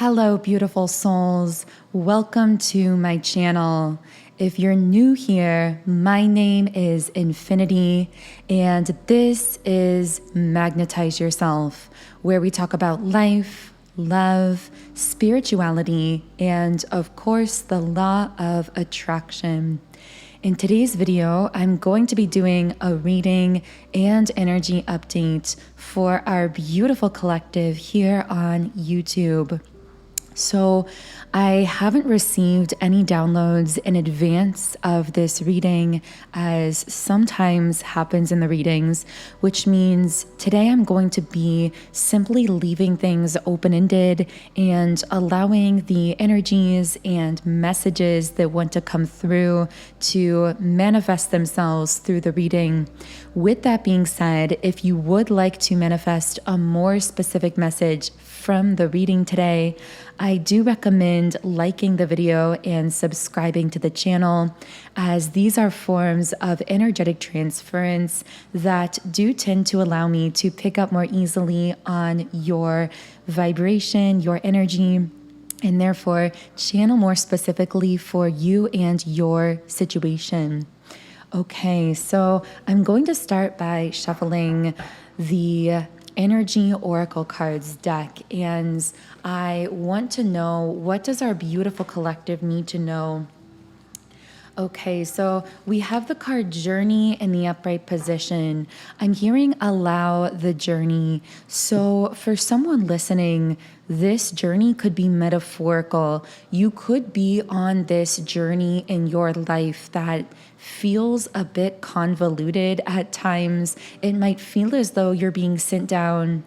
Hello, beautiful souls. Welcome to my channel. If you're new here, my name is Infinity, and this is Magnetize Yourself, where we talk about life, love, spirituality, and of course, the law of attraction. In today's video, I'm going to be doing a reading and energy update for our beautiful collective here on YouTube. So I haven't received any downloads in advance of this reading, as sometimes happens in the readings, which means today I'm going to be simply leaving things open-ended and allowing the energies and messages that want to come through to manifest themselves through the reading. With that being said, if you would like to manifest a more specific message from the reading today, I do recommend liking the video and subscribing to the channel, as these are forms of energetic transference that do tend to allow me to pick up more easily on your vibration, your energy, and therefore channel more specifically for you and your situation. Okay, so I'm going to start by shuffling the Energy Oracle Cards deck, and I want to know, what does our beautiful collective need to know? Okay, so we have the card Journey in the upright position. I'm hearing allow the journey. So for someone listening, this journey could be metaphorical. You could be on this journey in your life that feels a bit convoluted at times. It might feel as though you're being sent down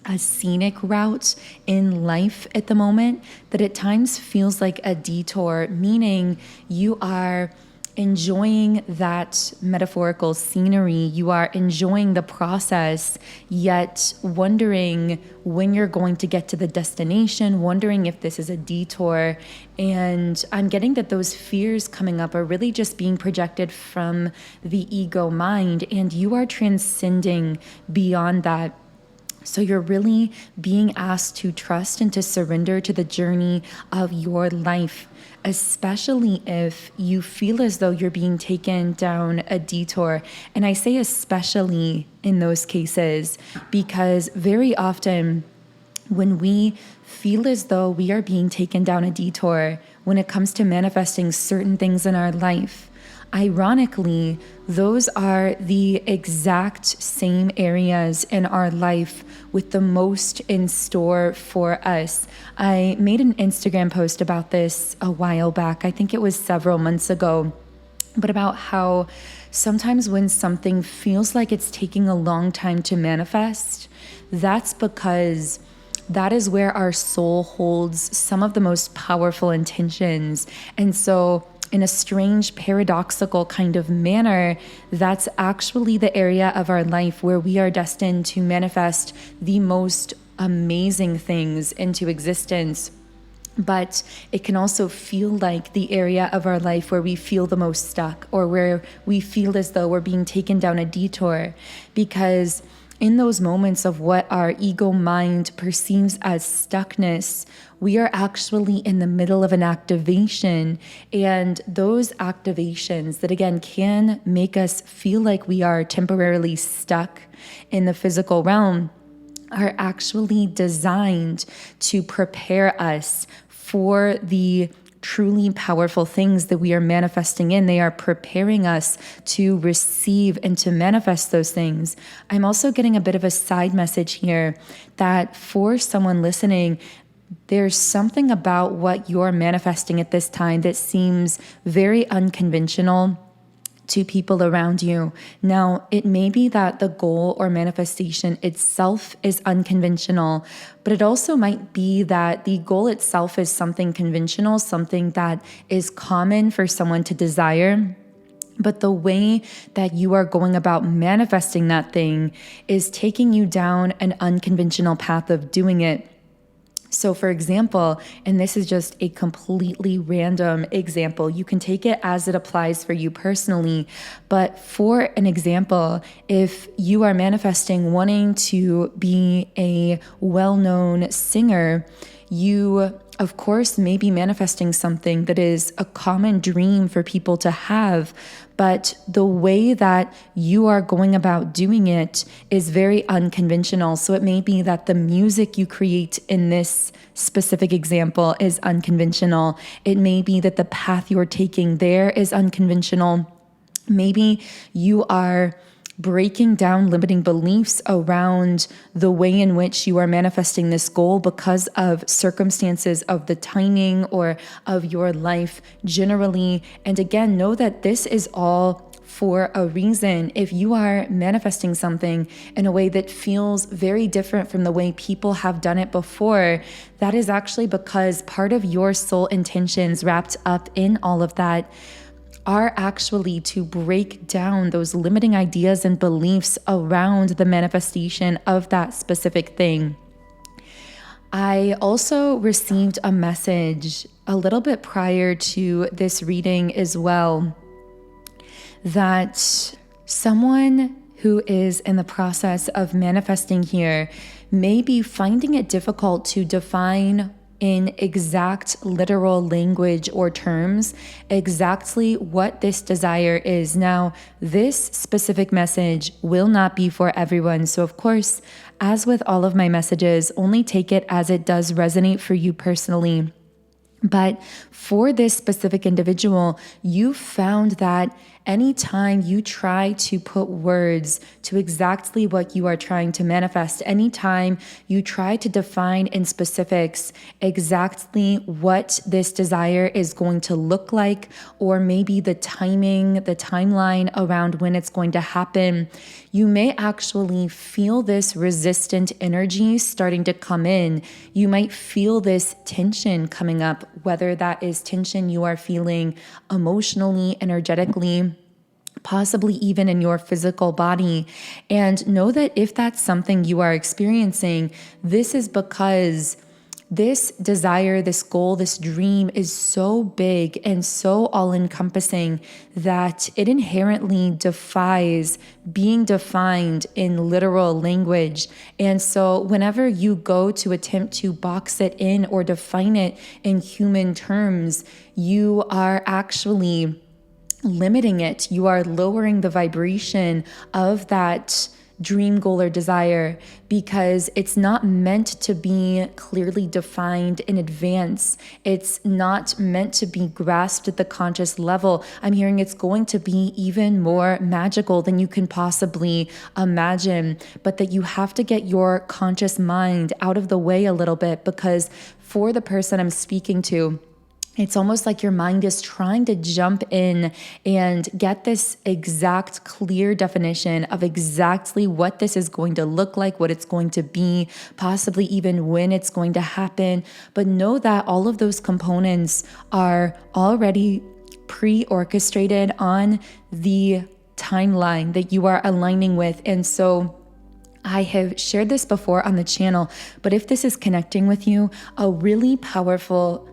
a scenic route in life at the moment that at times feels like a detour, meaning you are enjoying that metaphorical scenery, you are enjoying the process, yet wondering when you're going to get to the destination, wondering if this is a detour. And I'm getting that those fears coming up are really just being projected from the ego mind, and you are transcending beyond that. So you're really being asked to trust and to surrender to the journey of your life, especially if you feel as though you're being taken down a detour. And I say especially in those cases, because very often when we feel as though we are being taken down a detour when it comes to manifesting certain things in our life, ironically, those are the exact same areas in our life with the most in store for us. I made an Instagram post about this a while back. I think it was several months ago, but about how sometimes when something feels like it's taking a long time to manifest, that's because that is where our soul holds some of the most powerful intentions. And so in a strange, paradoxical kind of manner, that's actually the area of our life where we are destined to manifest the most amazing things into existence. But it can also feel like the area of our life where we feel the most stuck, or where we feel as though we're being taken down a detour, because in those moments of what our ego mind perceives as stuckness, we are actually in the middle of an activation. And those activations that, again, can make us feel like we are temporarily stuck in the physical realm are actually designed to prepare us for the truly powerful things that we are manifesting in. They are preparing us to receive and to manifest those things. I'm also getting a bit of a side message here that for someone listening, there's something about what you're manifesting at this time that seems very unconventional to people around you. Now, it may be that the goal or manifestation itself is unconventional, but it also might be that the goal itself is something conventional, something that is common for someone to desire. But the way that you are going about manifesting that thing is taking you down an unconventional path of doing it. So for example, and this is just a completely random example, you can take it as it applies for you personally, but for an example, if you are manifesting wanting to be a well-known singer, You, of course, may be manifesting something that is a common dream for people to have, but the way that you are going about doing it is very unconventional. So it may be that the music you create in this specific example is unconventional. It may be that the path you're taking there is unconventional. Maybe you are breaking down limiting beliefs around the way in which you are manifesting this goal because of circumstances of the timing or of your life generally. And again, know that this is all for a reason. If you are manifesting something in a way that feels very different from the way people have done it before, that is actually because part of your soul intentions wrapped up in all of that are actually to break down those limiting ideas and beliefs around the manifestation of that specific thing. I also received a message a little bit prior to this reading as well, that someone who is in the process of manifesting here may be finding it difficult to define in exact literal language or terms exactly what this desire is. Now, this specific message will not be for everyone. So of course, as with all of my messages, only take it as it does resonate for you personally. But for this specific individual, you found that anytime you try to put words to exactly what you are trying to manifest, anytime you try to define in specifics exactly what this desire is going to look like, or maybe the timing, the timeline around when it's going to happen, you may actually feel this resistant energy starting to come in. You might feel this tension coming up, whether that is tension you are feeling emotionally, energetically, possibly even in your physical body. And know that if that's something you are experiencing, this is because this desire, this goal, this dream is so big and so all-encompassing that it inherently defies being defined in literal language. And so whenever you go to attempt to box it in or define it in human terms, you are actually limiting it. You are lowering the vibration of that dream, goal, or desire, because it's not meant to be clearly defined in advance. It's not meant to be grasped at the conscious level. I'm hearing it's going to be even more magical than you can possibly imagine, but that you have to get your conscious mind out of the way a little bit, because for the person I'm speaking to, it's almost like your mind is trying to jump in and get this exact clear definition of exactly what this is going to look like, what it's going to be, possibly even when it's going to happen. But know that all of those components are already pre-orchestrated on the timeline that you are aligning with. And so I have shared this before on the channel, but if this is connecting with you, a really powerful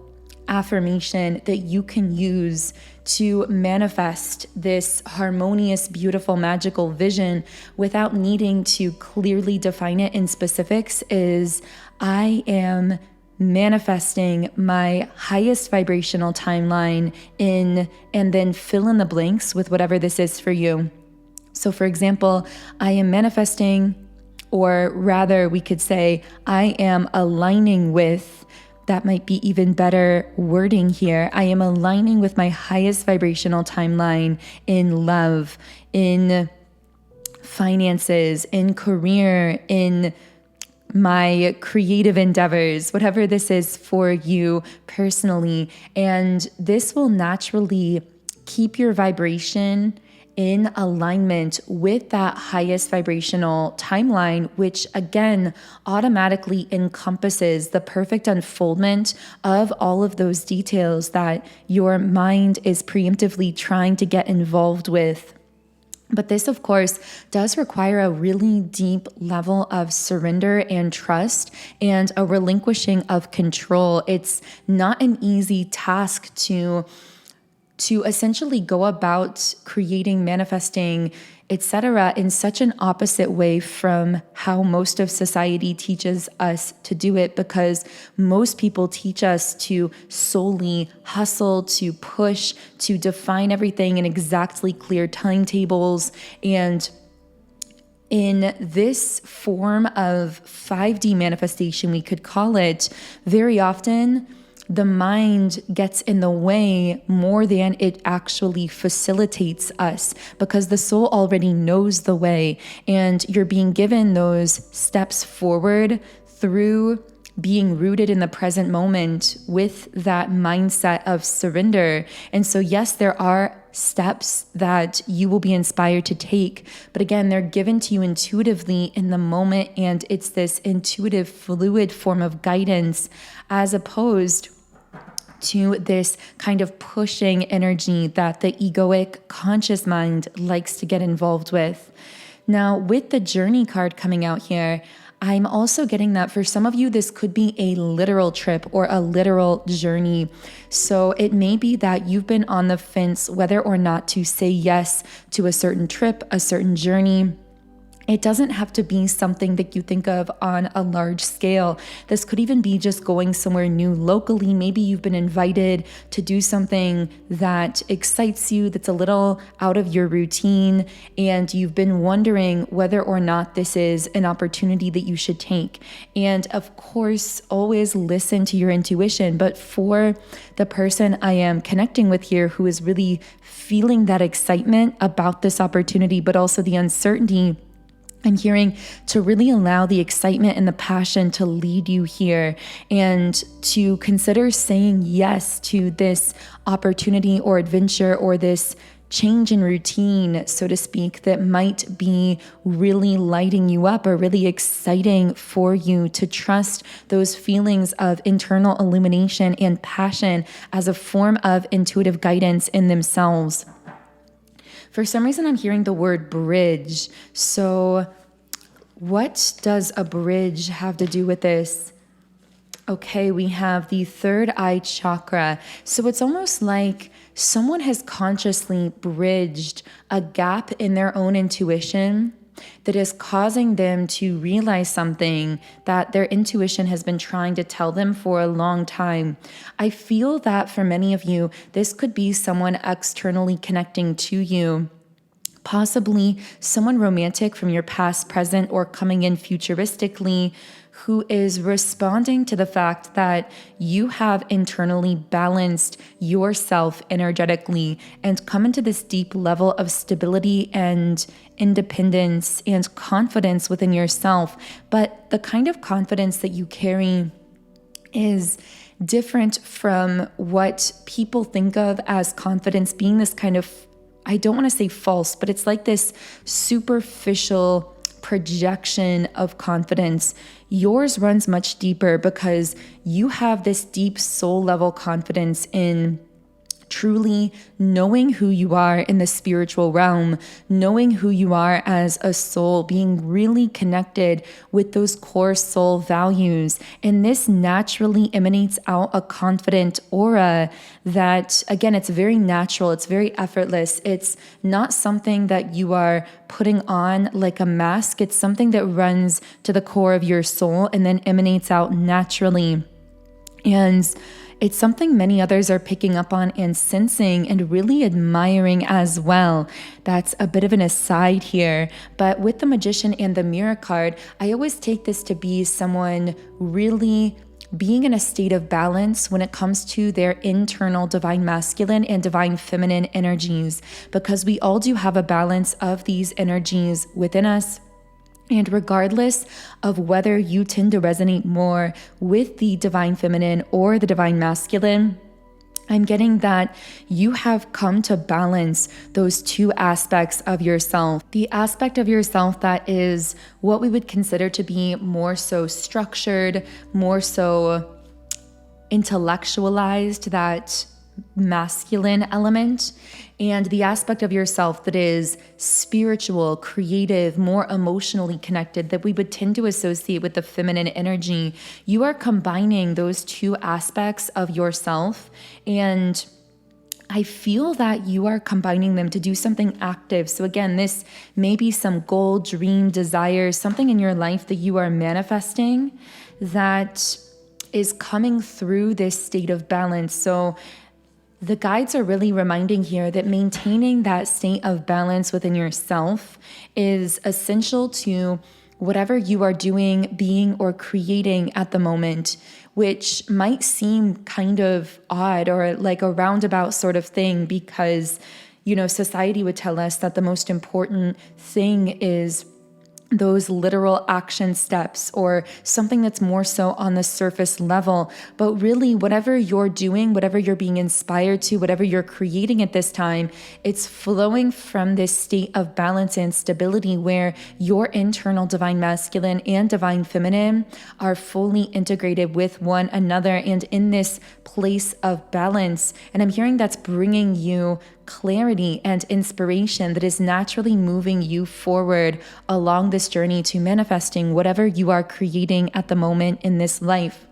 affirmation that you can use to manifest this harmonious, beautiful, magical vision without needing to clearly define it in specifics is, I am manifesting my highest vibrational timeline in, and then fill in the blanks with whatever this is for you. So for example, I am manifesting, or rather we could say, I am aligning with, that might be even better wording here, I am aligning with my highest vibrational timeline in love, in finances, in career, in my creative endeavors, whatever this is for you personally. And this will naturally keep your vibration in alignment with that highest vibrational timeline, which again automatically encompasses the perfect unfoldment of all of those details that your mind is preemptively trying to get involved with. But this, of course, does require a really deep level of surrender and trust and a relinquishing of control. It's not an easy task to essentially go about creating, manifesting etc., in such an opposite way from how most of society teaches us to do it, because most people teach us to solely hustle, to push, to define everything in exactly clear timetables. And in this form of 5D manifestation, we could call it, very often the mind gets in the way more than it actually facilitates us, because the soul already knows the way, and you're being given those steps forward through being rooted in the present moment with that mindset of surrender. And so, yes, there are steps that you will be inspired to take, but again, they're given to you intuitively in the moment, and it's this intuitive, fluid form of guidance, as opposed to this kind of pushing energy that the egoic conscious mind likes to get involved with. Now, with the journey card coming out here, I'm also getting that for some of you, this could be a literal trip or a literal journey. So it may be that you've been on the fence whether or not to say yes to a certain trip, a certain journey. It doesn't have to be something that you think of on a large scale. This could even be just going somewhere new locally. Maybe you've been invited to do something that excites you, that's a little out of your routine, and you've been wondering whether or not this is an opportunity that you should take. And of course, always listen to your intuition. But for the person I am connecting with here who is really feeling that excitement about this opportunity, but also the uncertainty, I'm hearing to really allow the excitement and the passion to lead you here, and to consider saying yes to this opportunity or adventure or this change in routine, so to speak, that might be really lighting you up or really exciting for you, to trust those feelings of internal illumination and passion as a form of intuitive guidance in themselves. For some reason, I'm hearing the word bridge. So what does a bridge have to do with this? Okay, we have the third eye chakra. So it's almost like someone has consciously bridged a gap in their own intuition that is causing them to realize something that their intuition has been trying to tell them for a long time. I feel that for many of you, this could be someone externally connecting to you, possibly someone romantic from your past, present, or coming in futuristically, who is responding to the fact that you have internally balanced yourself energetically and come into this deep level of stability and independence and confidence within yourself. But the kind of confidence that you carry is different from what people think of as confidence being this kind of, I don't want to say false, but it's like this superficial projection of confidence. Yours runs much deeper because you have this deep soul level confidence in truly knowing who you are in the spiritual realm, knowing who you are as a soul, being really connected with those core soul values. And this naturally emanates out a confident aura that, again, it's very natural, it's very effortless. It's not something that you are putting on like a mask. It's something that runs to the core of your soul and then emanates out naturally. And it's something many others are picking up on and sensing and really admiring as well. That's a bit of an aside here. But with the Magician and the Mirror card, I always take this to be someone really being in a state of balance when it comes to their internal divine masculine and divine feminine energies, because we all do have a balance of these energies within us. And regardless of whether you tend to resonate more with the divine feminine or the divine masculine, I'm getting that you have come to balance those two aspects of yourself. The aspect of yourself that is what we would consider to be more so structured, more so intellectualized, that masculine element, and the aspect of yourself that is spiritual, creative, more emotionally connected, that we would tend to associate with the feminine energy. You are combining those two aspects of yourself, and I feel that you are combining them to do something active. So again, this may be some goal, dream, desire, something in your life that you are manifesting that is coming through this state of balance. So the guides are really reminding here that maintaining that state of balance within yourself is essential to whatever you are doing, being, or creating at the moment, which might seem kind of odd or like a roundabout sort of thing because, society would tell us that the most important thing is those literal action steps or something that's more so on the surface level. But really, whatever you're doing, whatever you're being inspired to, whatever you're creating at this time, it's flowing from this state of balance and stability where your internal divine masculine and divine feminine are fully integrated with one another and in this place of balance. And I'm hearing that's bringing you clarity and inspiration that is naturally moving you forward along this journey to manifesting whatever you are creating at the moment in this life.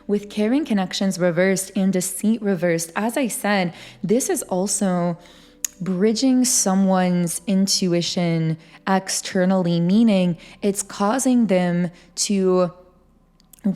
With caring connections reversed and deceit reversed, as I said, this is also bridging someone's intuition externally, meaning it's causing them to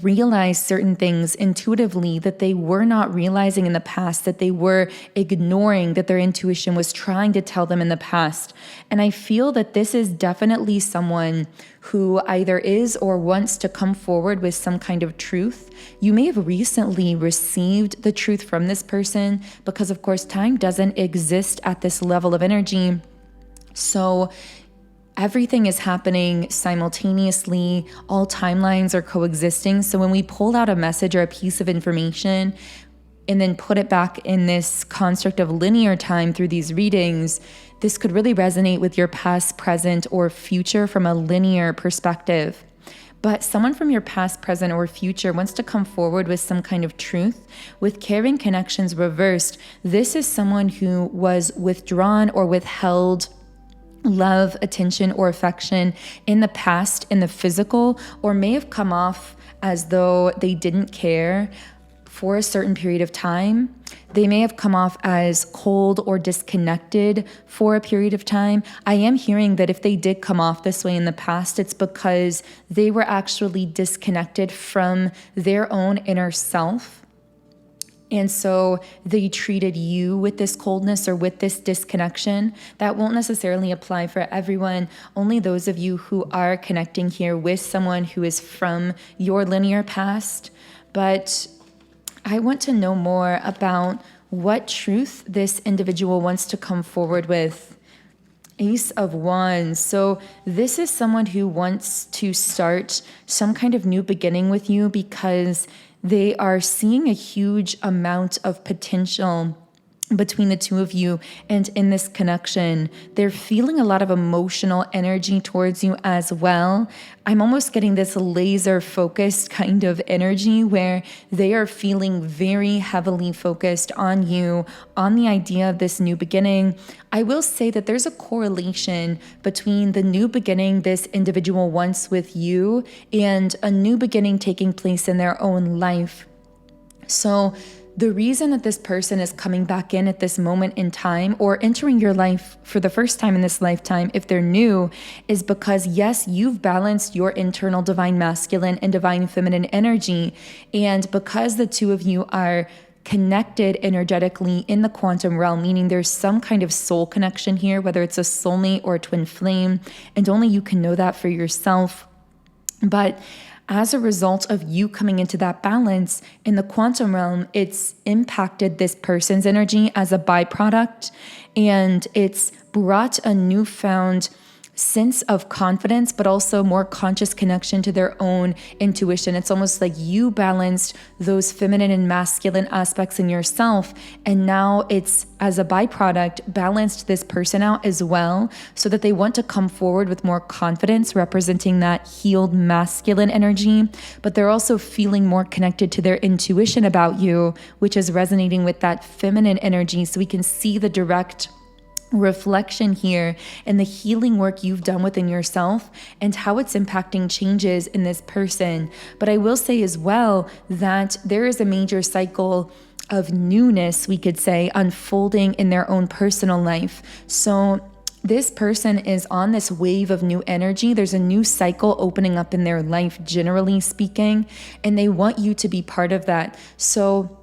realize certain things intuitively that they were not realizing in the past, that they were ignoring, that their intuition was trying to tell them in the past. And I feel that this is definitely someone who either is or wants to come forward with some kind of truth. You may have recently received the truth from this person because, of course, time doesn't exist at this level of energy. So everything is happening simultaneously. All timelines are coexisting. So when we pull out a message or a piece of information and then put it back in this construct of linear time through these readings, this could really resonate with your past, present, or future from a linear perspective. But someone from your past, present, or future wants to come forward with some kind of truth. With caring connections reversed, this is someone who was withdrawn or withheld love, attention, or affection in the past, in the physical, or may have come off as though they didn't care for a certain period of time. They may have come off as cold or disconnected for a period of time. I am hearing that if they did come off this way in the past, it's because they were actually disconnected from their own inner self. And so they treated you with this coldness or with this disconnection. That won't necessarily apply for everyone. Only those of you who are connecting here with someone who is from your linear past. But I want to know more about what truth this individual wants to come forward with. Ace of Wands. So this is someone who wants to start some kind of new beginning with you because they are seeing a huge amount of potential between the two of you and in this connection. They're feeling a lot of emotional energy towards you as well. I'm almost getting this laser focused kind of energy where they are feeling very heavily focused on you, on the idea of this new beginning. I will say that there's a correlation between the new beginning this individual wants with you and a new beginning taking place in their own life. So the reason that this person is coming back in at this moment in time or entering your life for the first time in this lifetime, if they're new, is because, yes, you've balanced your internal divine masculine and divine feminine energy. And because the two of you are connected energetically in the quantum realm, meaning there's some kind of soul connection here, whether it's a soulmate or a twin flame, and only you can know that for yourself. But as a result of you coming into that balance in the quantum realm, it's impacted this person's energy as a byproduct, and it's brought a newfound sense of confidence, but also more conscious connection to their own intuition. It's almost like you balanced those feminine and masculine aspects in yourself, and now it's, as a byproduct, balanced this person out as well, so that they want to come forward with more confidence, representing that healed masculine energy, but they're also feeling more connected to their intuition about you, which is resonating with that feminine energy. So we can see the direct reflection here and the healing work you've done within yourself and how it's impacting changes in this person. But I will say as well that there is a major cycle of newness, we could say, unfolding in their own personal life. So this person is on this wave of new energy. There's a new cycle opening up in their life, generally speaking, and they want you to be part of that. So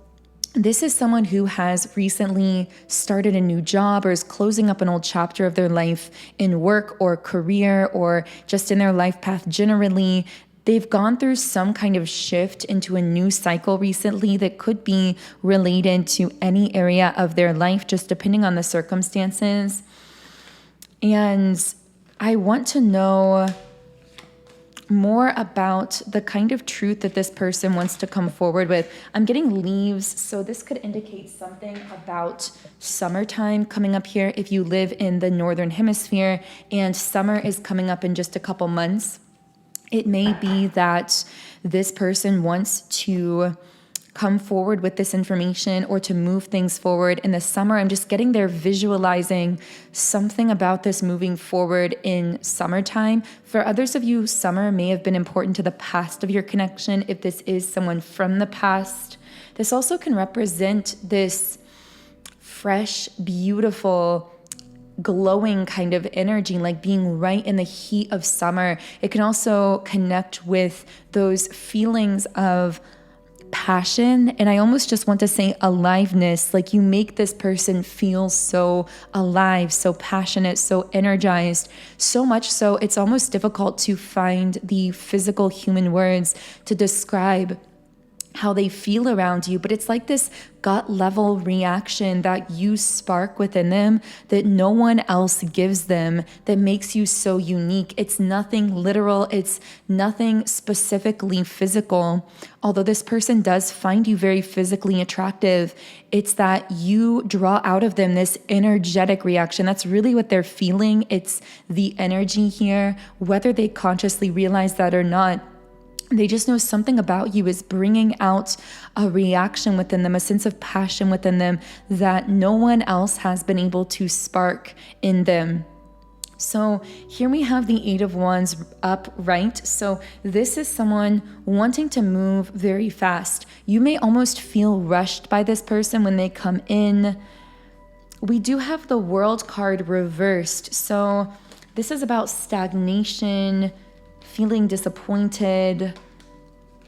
this is someone who has recently started a new job or is closing up an old chapter of their life in work or career or just in their life path generally. They've gone through some kind of shift into a new cycle recently that could be related to any area of their life, just depending on the circumstances. And I want to know more about the kind of truth that this person wants to come forward with. I'm getting leaves, so this could indicate something about summertime coming up here if you live in the northern hemisphere, and summer is coming up in just a couple months. It may be that this person wants to come forward with this information or to move things forward in the summer. I'm just getting there visualizing something about this moving forward in summertime. For others of you, summer may have been important to the past of your connection. If this is someone from the past, this also can represent this fresh, beautiful, glowing kind of energy, like being right in the heat of summer. It can also connect with those feelings of passion, and I almost just want to say aliveness. Like you make this person feel so alive, so passionate, so energized, so much so it's almost difficult to find the physical human words to describe how they feel around you. But it's like this gut level reaction that you spark within them that no one else gives them, that makes you so unique. It's nothing literal. It's nothing specifically physical. Although this person does find you very physically attractive, it's that you draw out of them this energetic reaction. That's really what they're feeling. It's the energy here, whether they consciously realize that or not. They just know something about you is bringing out a reaction within them, a sense of passion within them that no one else has been able to spark in them. So here we have the Eight of Wands upright. So this is someone wanting to move very fast. You may almost feel rushed by this person when they come in. We do have the World card reversed. So this is about stagnation, feeling disappointed,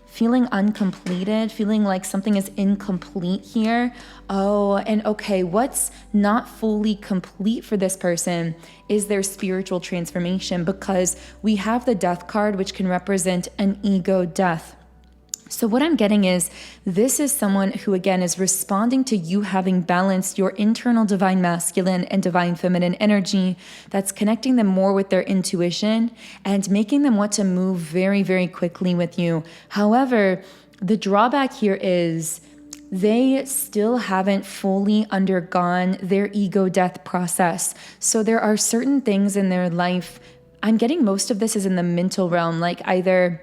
feeling uncompleted, feeling like something is incomplete here. Oh, and okay, what's not fully complete for this person is their spiritual transformation, because we have the Death card, which can represent an ego death. So what I'm getting is this is someone who, again, is responding to you having balanced your internal divine masculine and divine feminine energy. That's connecting them more with their intuition and making them want to move very, very quickly with you. However, the drawback here is they still haven't fully undergone their ego death process. So there are certain things in their life, I'm getting most of this is in the mental realm, like either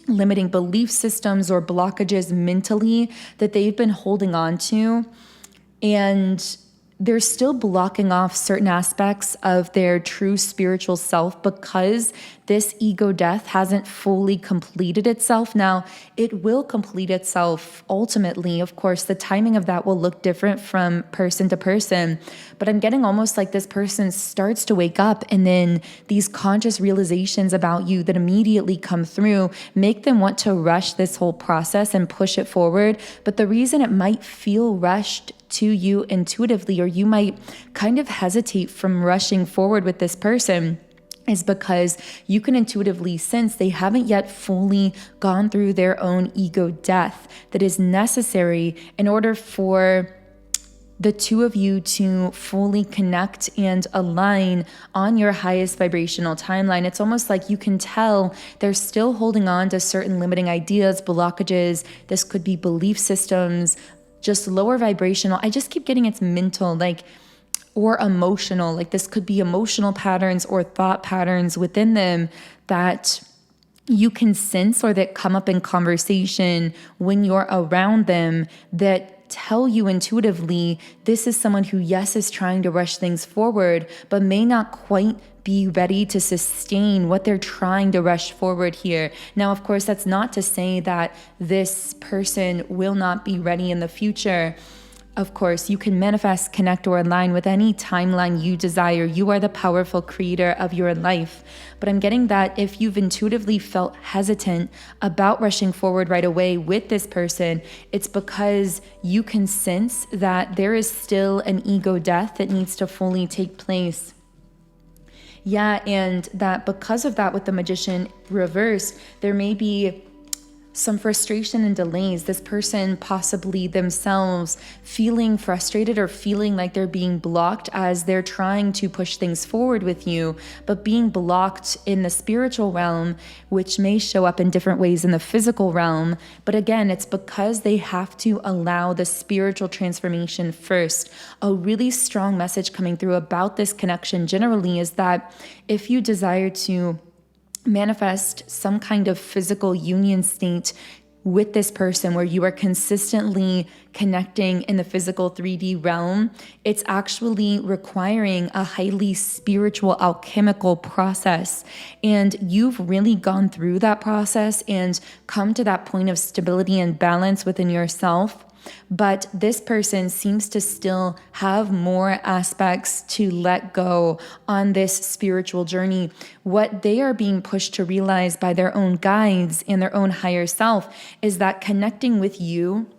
limiting belief systems or blockages mentally that they've been holding on to, and they're still blocking off certain aspects of their true spiritual self because this ego death hasn't fully completed itself. Now, it will complete itself ultimately. Of course, the timing of that will look different from person to person, but I'm getting almost like this person starts to wake up, and then these conscious realizations about you that immediately come through make them want to rush this whole process and push it forward. But the reason it might feel rushed to you intuitively, or you might kind of hesitate from rushing forward with this person, is because you can intuitively sense they haven't yet fully gone through their own ego death that is necessary in order for the two of you to fully connect and align on your highest vibrational timeline. It's almost like you can tell they're still holding on to certain limiting ideas, blockages. This could be belief systems, just lower vibrational. I just keep getting it's mental, like, or emotional. Like this could be emotional patterns or thought patterns within them that you can sense or that come up in conversation when you're around them that tell you intuitively this is someone who, yes, is trying to rush things forward, but may not quite be ready to sustain what they're trying to rush forward here. Now, of course, that's not to say that this person will not be ready in the future. Of course, you can manifest, connect, or align with any timeline you desire. You are the powerful creator of your life. But I'm getting that if you've intuitively felt hesitant about rushing forward right away with this person, it's because you can sense that there is still an ego death that needs to fully take place. Yeah, and that because of that, with the Magician reversed, there may be some frustration and delays. This person possibly themselves feeling frustrated or feeling like they're being blocked as they're trying to push things forward with you, but being blocked in the spiritual realm, which may show up in different ways in the physical realm. But again, it's because they have to allow the spiritual transformation first. A really strong message coming through about this connection generally is that if you desire to manifest some kind of physical union state with this person where you are consistently connecting in the physical 3D realm, it's actually requiring a highly spiritual alchemical process. And you've really gone through that process and come to that point of stability and balance within yourself. But this person seems to still have more aspects to let go on this spiritual journey. What they are being pushed to realize by their own guides and their own higher self is that connecting with you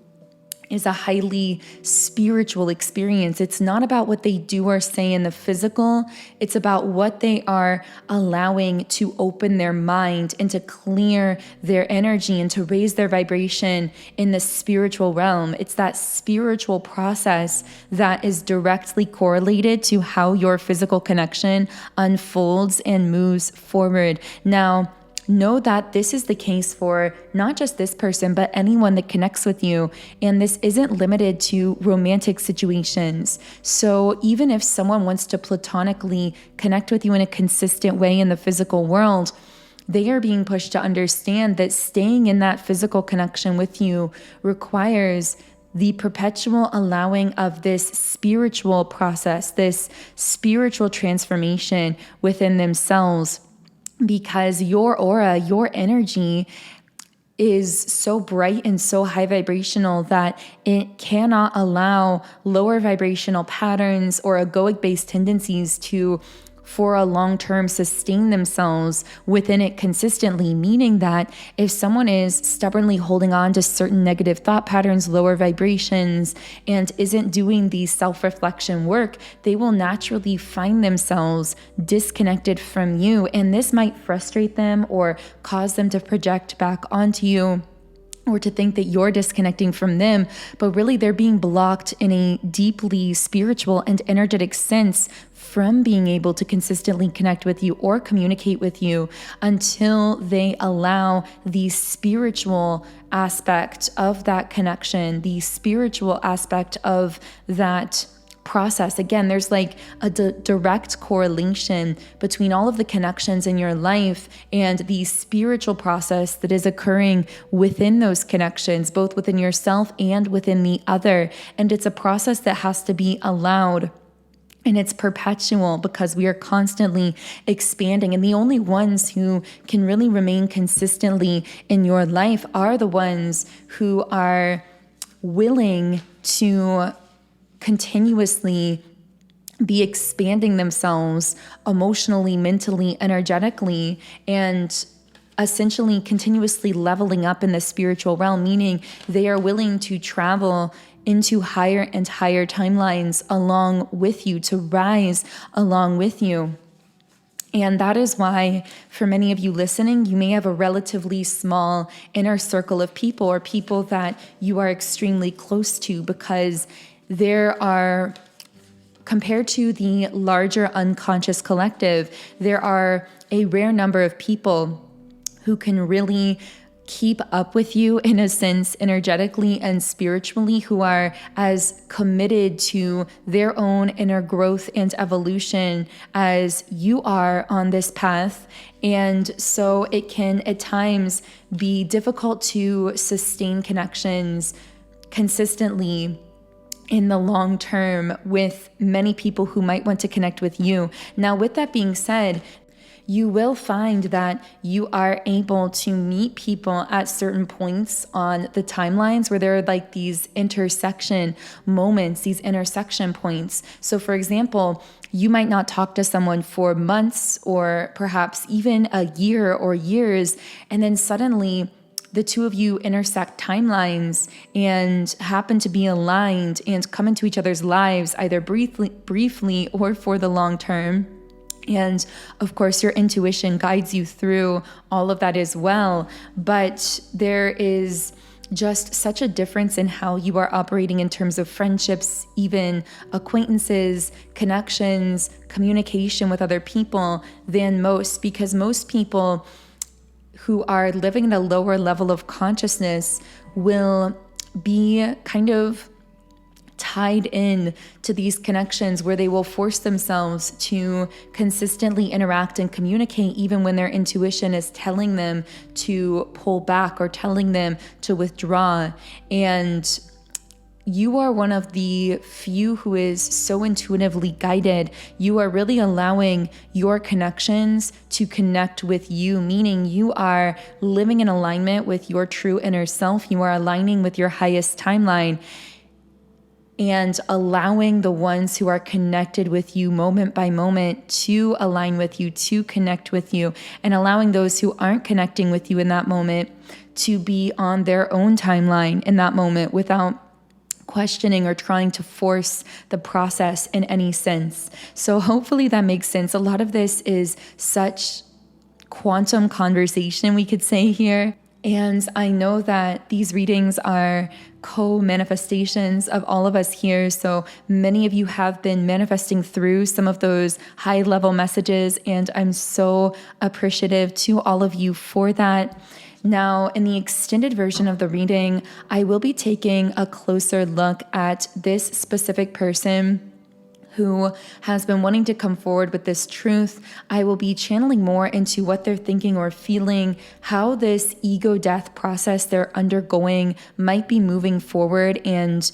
is a highly spiritual experience. It's not about what they do or say in the physical. It's about what they are allowing to open their mind and to clear their energy and to raise their vibration in the spiritual realm. It's that spiritual process that is directly correlated to how your physical connection unfolds and moves forward. Now, know that this is the case for not just this person, but anyone that connects with you. And this isn't limited to romantic situations. So even if someone wants to platonically connect with you in a consistent way in the physical world, they are being pushed to understand that staying in that physical connection with you requires the perpetual allowing of this spiritual process, this spiritual transformation within themselves. Because your aura, your energy is so bright and so high vibrational that it cannot allow lower vibrational patterns or egoic-based tendencies to, for a long term, sustain themselves within it consistently, meaning that if someone is stubbornly holding on to certain negative thought patterns, lower vibrations, and isn't doing the self-reflection work, they will naturally find themselves disconnected from you. And this might frustrate them or cause them to project back onto you, or to think that you're disconnecting from them, but really they're being blocked in a deeply spiritual and energetic sense from being able to consistently connect with you or communicate with you until they allow the spiritual aspect of that connection, the spiritual aspect of that process. Again, there's like a direct correlation between all of the connections in your life and the spiritual process that is occurring within those connections, both within yourself and within the other. And it's a process that has to be allowed. And it's perpetual because we are constantly expanding. And the only ones who can really remain consistently in your life are the ones who are willing to continuously be expanding themselves emotionally, mentally, energetically, and essentially continuously leveling up in the spiritual realm, meaning they are willing to travel into higher and higher timelines along with you, to rise along with you. And that is why, for many of you listening, you may have a relatively small inner circle of people or people that you are extremely close to, because there are, compared to the larger unconscious collective, there are a rare number of people who can really keep up with you in a sense, energetically and spiritually, who are as committed to their own inner growth and evolution as you are on this path. And so it can at times be difficult to sustain connections consistently in the long term with many people who might want to connect with you. Now, with that being said, you will find that you are able to meet people at certain points on the timelines where there are like these intersection moments, these intersection points. So for example, you might not talk to someone for months or perhaps even a year or years, and then suddenly the two of you intersect timelines and happen to be aligned and come into each other's lives either briefly or for the long term. And of course, your intuition guides you through all of that as well. But there is just such a difference in how you are operating in terms of friendships, even acquaintances, connections, communication with other people than most, because most people who are living at a lower level of consciousness will be kind of tied in to these connections where they will force themselves to consistently interact and communicate even when their intuition is telling them to pull back or telling them to withdraw. And you are one of the few who is so intuitively guided. You are really allowing your connections to connect with you, meaning you are living in alignment with your true inner self. You are aligning with your highest timeline and allowing the ones who are connected with you moment by moment to align with you, to connect with you, and allowing those who aren't connecting with you in that moment to be on their own timeline in that moment without questioning or trying to force the process in any sense. So hopefully that makes sense. A lot of this is such quantum conversation, we could say here. And I know that these readings are co-manifestations of all of us here. So many of you have been manifesting through some of those high-level messages, and I'm so appreciative to all of you for that. Now, in the extended version of the reading, I will be taking a closer look at this specific person who has been wanting to come forward with this truth. I will be channeling more into what they're thinking or feeling, how this ego death process they're undergoing might be moving forward and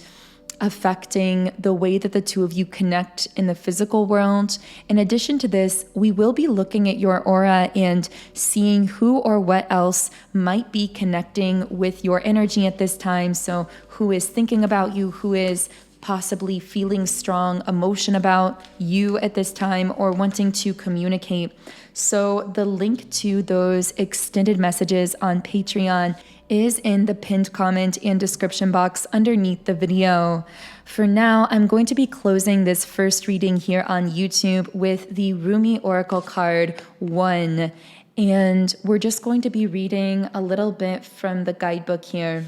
affecting the way that the two of you connect in the physical world. In addition to this, we will be looking at your aura and seeing who or what else might be connecting with your energy at this time. So who is thinking about you, who is possibly feeling strong emotion about you at this time or wanting to communicate. So the link to those extended messages on Patreon is in the pinned comment and description box underneath the video. For now, I'm going to be closing this first reading here on YouTube with the Rumi Oracle card 1. And we're just going to be reading a little bit from the guidebook here.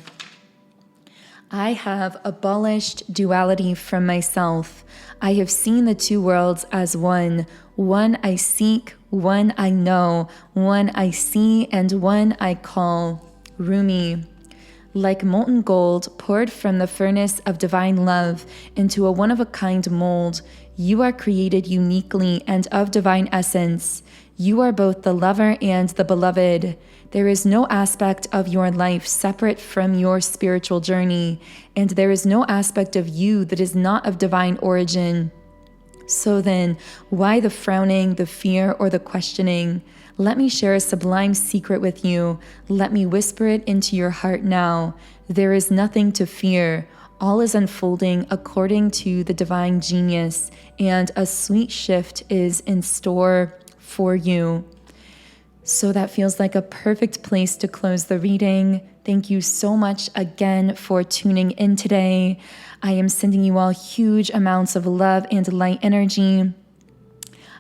I have abolished duality from myself. I have seen the two worlds as one. One I seek, one I know, one I see, and one I call. Rumi. Like molten gold poured from the furnace of divine love into a one-of-a-kind mold, you are created uniquely and of divine essence. You are both the lover and the beloved. There is no aspect of your life separate from your spiritual journey, and there is no aspect of you that is not of divine origin. So then, why the frowning, the fear, or the questioning? Let me share a sublime secret with you. Let me whisper it into your heart now. There is nothing to fear. All is unfolding according to the divine genius, and a sweet shift is in store for you. So that feels like a perfect place to close the reading. Thank you so much again for tuning in today. I am sending you all huge amounts of love and light energy.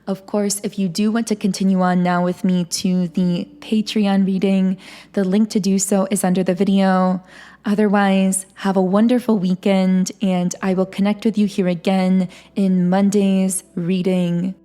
Of course, if you do want to continue on now with me to the Patreon reading, the link to do so is under the video. Otherwise, have a wonderful weekend, and I will connect with you here again in Monday's reading.